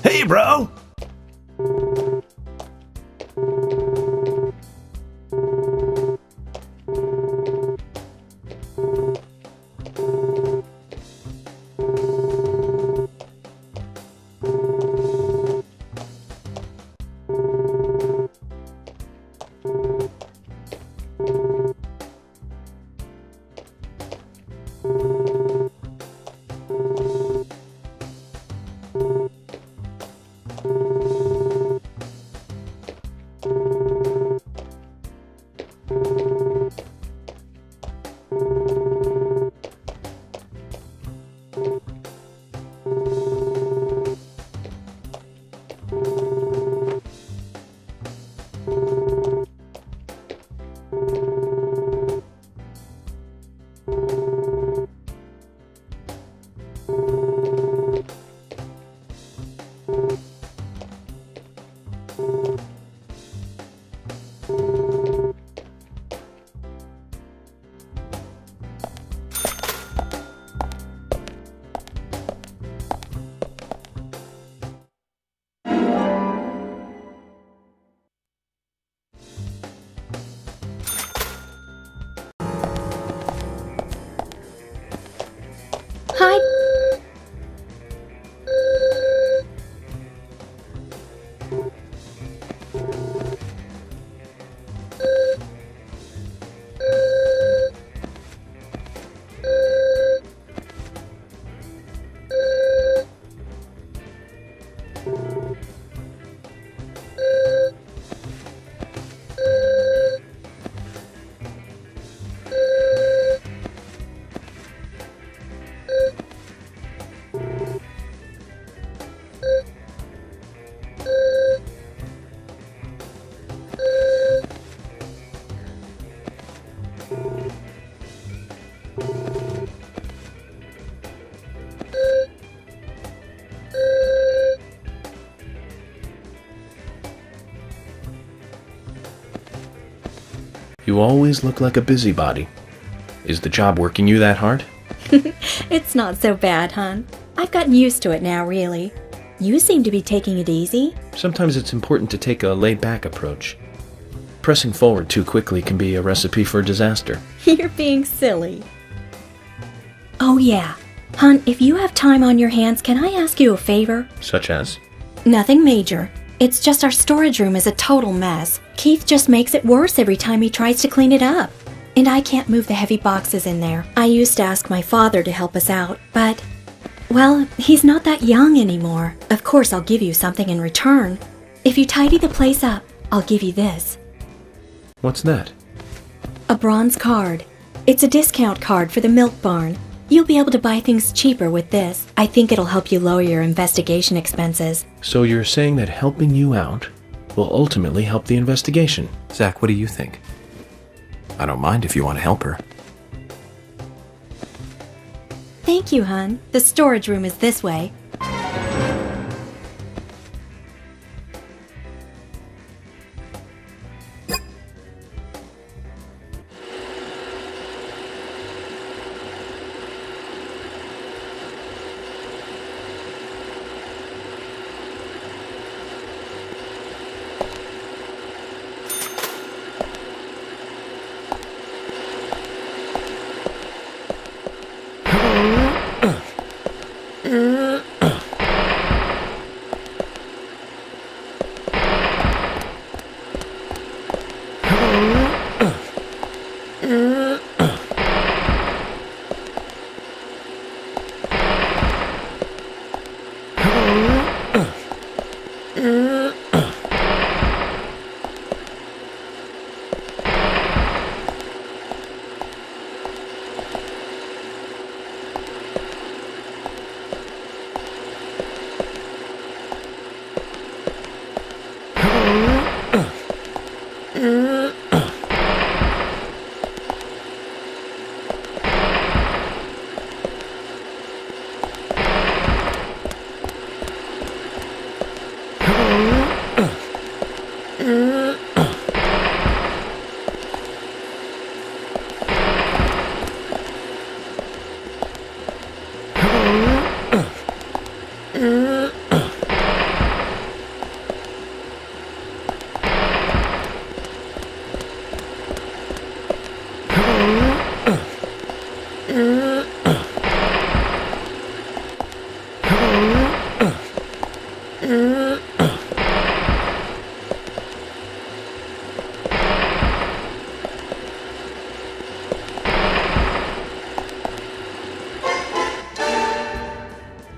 Hey, bro! Hi. You always look like a busybody. Is the job working you that hard? It's not so bad, hon. I've gotten used to it now, really. You seem to be taking it easy. Sometimes it's important to take a laid-back approach. Pressing forward too quickly can be a recipe for disaster. You're being silly. Oh yeah. Hon, if you have time on your hands, can I ask you a favor? Such as? Nothing major. It's just our storage room is a total mess. Keith just makes it worse every time he tries to clean it up. And I can't move the heavy boxes in there. I used to ask my father to help us out, but, well, he's not that young anymore. Of course, I'll give you something in return. If you tidy the place up, I'll give you this. What's that? A bronze card. It's a discount card for the milk barn. You'll be able to buy things cheaper with this. I think it'll help you lower your investigation expenses. So you're saying that helping you out will ultimately help the investigation? Zach, what do you think? I don't mind if you want to help her. Thank you, hon. The storage room is this way.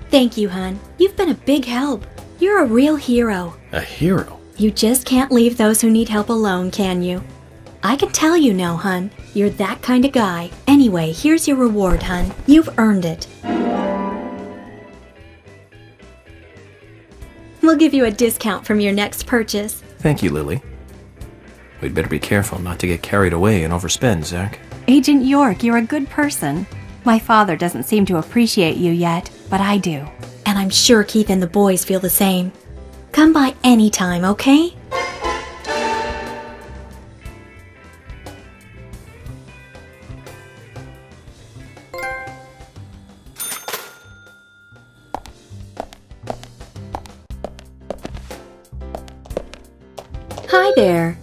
Thank you, hon. You've been a big help. You're a real hero. A hero? You just can't leave those who need help alone, can you? I can tell you know, hun. You're that kind of guy. Anyway, here's your reward, hun. You've earned it. We'll give you a discount from your next purchase. Thank you, Lily. We'd better be careful not to get carried away and overspend, Zach. Agent York, you're a good person. My father doesn't seem to appreciate you yet, but I do. And I'm sure Keith and the boys feel the same. Come by anytime, okay? Hi there.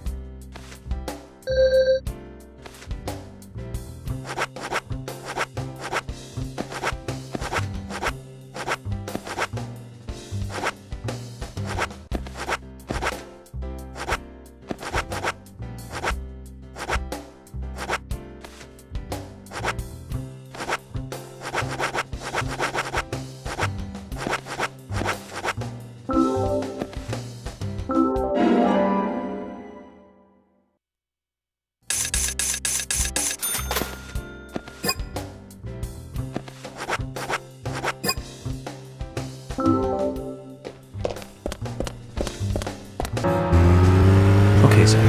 Okay, Zach.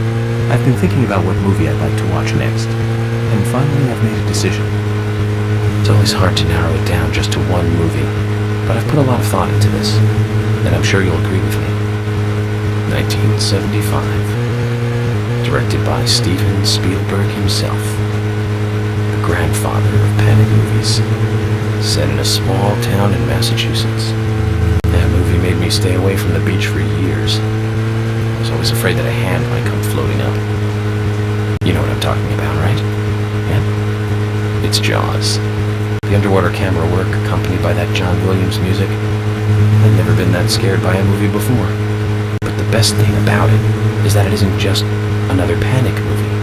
I've been thinking about what movie I'd like to watch next. And finally, I've made a decision. It's always hard to narrow it down just to one movie, but I've put a lot of thought into this, and I'm sure you'll agree with me. 1975. Directed by Steven Spielberg himself. The grandfather of panic movies. Set in a small town in Massachusetts. That movie made me stay away from the beach for years. I was always afraid that a hand might come floating up. You know what I'm talking about, right? Yeah? It's Jaws. The underwater camera work accompanied by that John Williams music. I'd never been that scared by a movie before. But the best thing about it is that it isn't just another panic movie.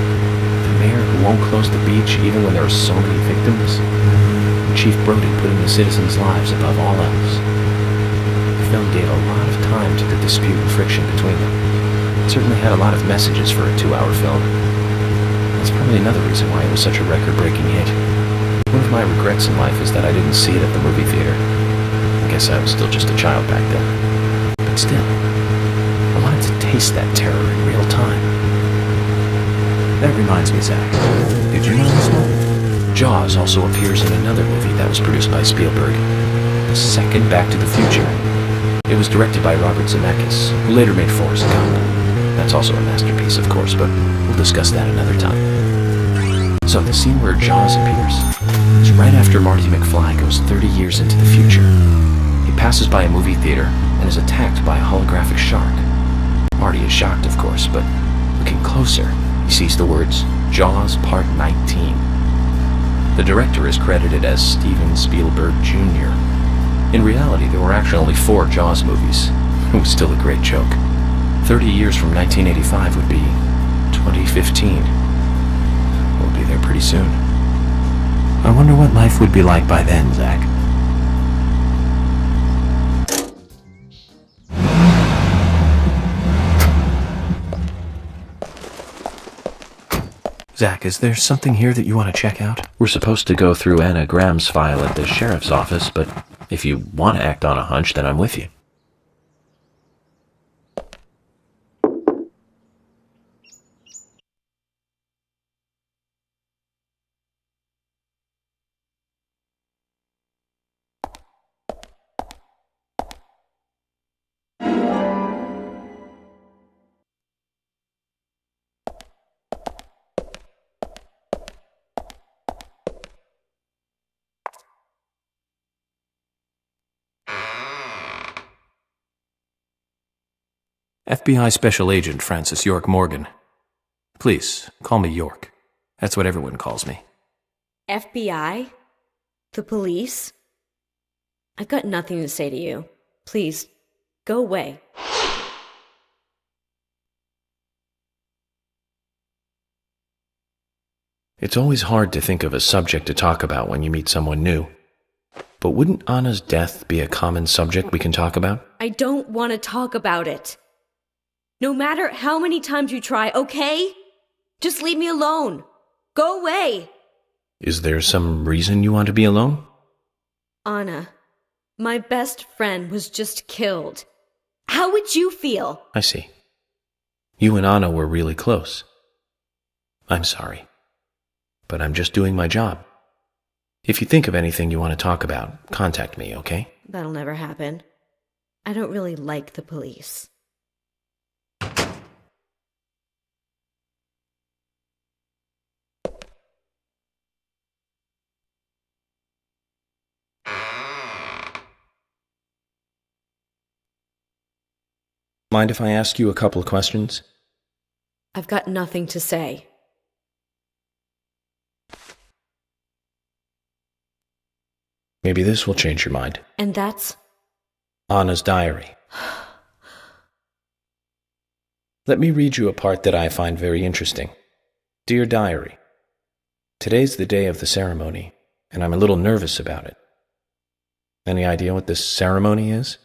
The mayor who won't close the beach even when there are so many victims. And Chief Brody putting the citizens' lives above all else. The film gave a lot of time to the dispute and friction between them. It certainly had a lot of messages for a 2-hour film. That's probably another reason why it was such a record-breaking hit. One of my regrets in life is that I didn't see it at the movie theater. I guess I was still just a child back then. But still, I wanted to taste that terror in real time. That reminds me, Zach. Did you know this one? Jaws also appears in another movie that was produced by Spielberg. The second Back to the Future. It was directed by Robert Zemeckis, who later made Forrest Gump. That's also a masterpiece, of course, but we'll discuss that another time. So the scene where Jaws appears is right after Marty McFly goes 30 years into the future. He passes by a movie theater and is attacked by a holographic shark. Marty is shocked, of course, but looking closer, he sees the words, Jaws Part 19. The director is credited as Steven Spielberg Jr. In reality, there were actually only 4 Jaws movies. It was still a great joke. 30 years from 1985 would be 2015. We'll be there pretty soon. I wonder what life would be like by then, Zach. Zach, is there something here that you want to check out? We're supposed to go through Anna Graham's file at the sheriff's office, but if you want to act on a hunch, then I'm with you. FBI Special Agent Francis York Morgan. Please, call me York. That's what everyone calls me. FBI? The police? I've got nothing to say to you. Please, go away. It's always hard to think of a subject to talk about when you meet someone new. But wouldn't Anna's death be a common subject we can talk about? I don't want to talk about it. No matter how many times you try, okay? Just leave me alone. Go away. Is there some reason you want to be alone? Anna, my best friend was just killed. How would you feel? I see. You and Anna were really close. I'm sorry. But I'm just doing my job. If you think of anything you want to talk about, contact me, okay? That'll never happen. I don't really like the police. Mind if I ask you a couple of questions? I've got nothing to say. Maybe this will change your mind. And that's? Anna's diary. Let me read you a part that I find very interesting. Dear Diary, today's the day of the ceremony, and I'm a little nervous about it. Any idea what this ceremony is?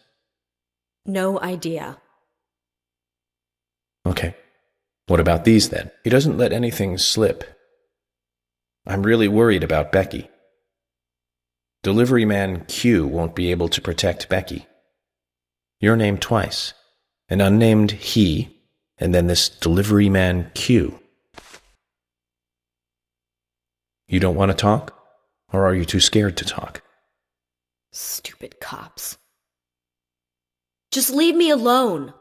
No idea. Okay. What about these then? He doesn't let anything slip. I'm really worried about Becky. Delivery man Q won't be able to protect Becky. Your name twice. An unnamed he, and then this delivery man Q. You don't want to talk? Or are you too scared to talk? Stupid cops. Just leave me alone.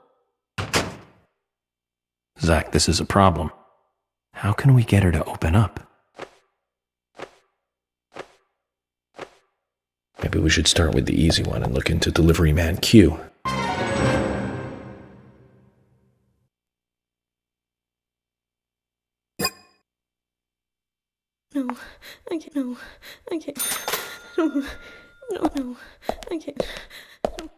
Zach, this is a problem. How can we get her to open up? Maybe we should start with the easy one and look into delivery man Q. No, I can't. No, I can't. No, no, I can't. No.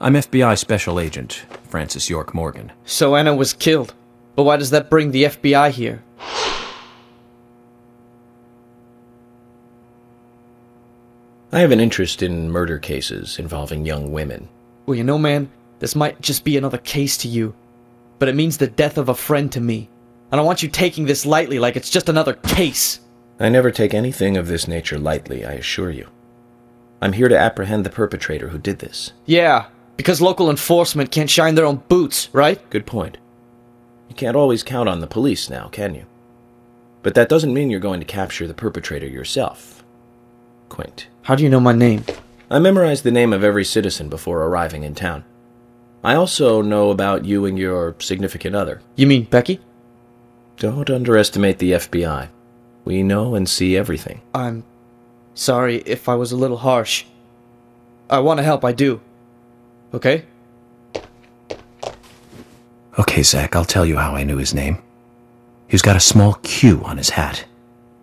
I'm FBI Special Agent Francis York Morgan. So Anna was killed. But why does that bring the FBI here? I have an interest in murder cases involving young women. Well, you know, man, this might just be another case to you. But it means the death of a friend to me. I don't want you taking this lightly like it's just another case. I never take anything of this nature lightly, I assure you. I'm here to apprehend the perpetrator who did this. Yeah, because local enforcement can't shine their own boots, right? Good point. You can't always count on the police now, can you? But that doesn't mean you're going to capture the perpetrator yourself. Quaint. How do you know my name? I memorized the name of every citizen before arriving in town. I also know about you and your significant other. You mean Becky? Don't underestimate the FBI. We know and see everything. I'm sorry if I was a little harsh. I want to help, I do. Okay? Okay, Zach, I'll tell you how I knew his name. He's got a small Q on his hat.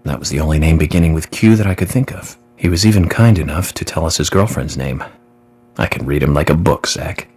That was the only name beginning with Q that I could think of. He was even kind enough to tell us his girlfriend's name. I can read him like a book, Zach.